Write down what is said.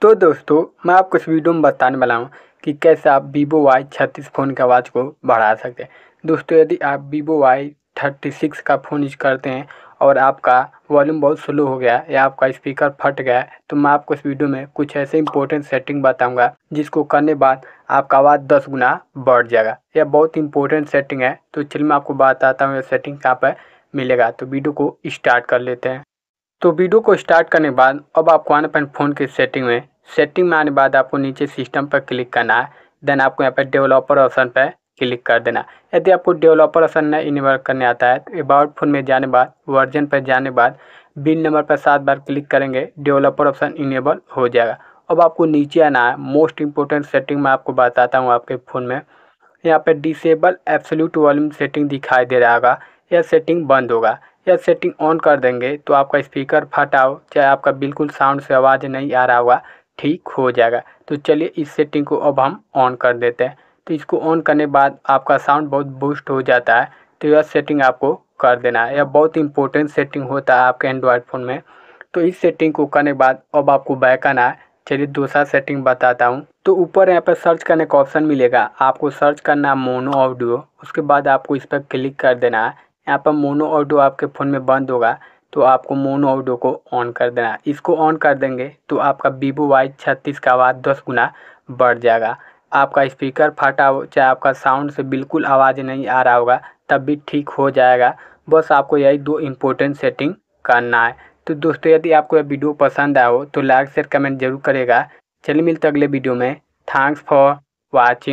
तो दोस्तों मैं आपको इस वीडियो में बताने वाला हूँ कि कैसे आप Vivo Y36 फ़ोन की आवाज़ को बढ़ा सकते हैं। दोस्तों यदि आप Vivo Y36 का फ़ोन यूज करते हैं और आपका वॉल्यूम बहुत स्लो हो गया या आपका स्पीकर फट गया है, तो मैं आपको इस वीडियो में कुछ ऐसे इंपॉर्टेंट सेटिंग बताऊंगा जिसको करने बाद आपका आवाज़ 10 गुना बढ़ जाएगा। यह बहुत इंपॉर्टेंट सेटिंग है, तो चलिए मैं आपको बताता हूँ यह सेटिंग कहाँ पर मिलेगा। तो वीडियो को स्टार्ट कर लेते हैं। तो वीडियो को स्टार्ट करने के बाद अब आपको आना पैन फ़ोन की सेटिंग में आने के बाद आपको नीचे सिस्टम पर क्लिक करना है। देन आपको यहाँ पर डेवलपर ऑप्शन पर क्लिक कर देना। यदि आपको डेवलपर ऑप्शन नहीं इनेबल करने आता है तो अबाउट फ़ोन में जाने बाद वर्जन पर जाने बाद बिल नंबर पर 7 बार क्लिक करेंगे, डेवलपर ऑप्शन इनेबल हो जाएगा। अब आपको नीचे आना है। मोस्ट इंपॉर्टेंट सेटिंग मैं आपको बताता हूँ आपके फ़ोन में। यहाँ पे डिसेबल एब्सोल्यूट वॉल्यूम सेटिंग दिखाई दे रहा होगा, यह सेटिंग बंद होगा। यह सेटिंग ऑन कर देंगे तो आपका स्पीकर फटा हो चाहे आपका बिल्कुल साउंड से आवाज़ नहीं आ रहा होगा, ठीक हो जाएगा। तो चलिए इस सेटिंग को अब हम ऑन कर देते हैं। तो इसको ऑन करने बाद आपका साउंड बहुत बूस्ट हो जाता है, तो यह सेटिंग आपको कर देना है। यह बहुत इंपॉर्टेंट सेटिंग होता है आपके एंड्रॉयड फ़ोन में। तो इस सेटिंग को करने के बाद अब आपको बैक आना है। चलिए दूसरा सेटिंग बताता हूँ। तो ऊपर यहाँ पर सर्च करने का ऑप्शन मिलेगा, आपको सर्च करना है मोनो ऑडियो। उसके बाद आपको इस पर क्लिक कर देना है। यहाँ पर मोनो ऑडियो आपके फ़ोन में बंद होगा, तो आपको मोनो ऑडियो को ऑन कर देना है। इसको ऑन कर देंगे तो आपका Vivo Y36 का आवाज़ 10 गुना बढ़ जाएगा। आपका स्पीकर फटा हो चाहे आपका साउंड से बिल्कुल आवाज़ नहीं आ रहा होगा, तब भी ठीक हो जाएगा। बस आपको यही दो इम्पोर्टेंट सेटिंग करना है। तो दोस्तों यदि आपको यह वीडियो पसंद आया हो तो लाइक शेयर कमेंट जरूर करेगा। चलिए मिलते अगले वीडियो में। Thanks for watching.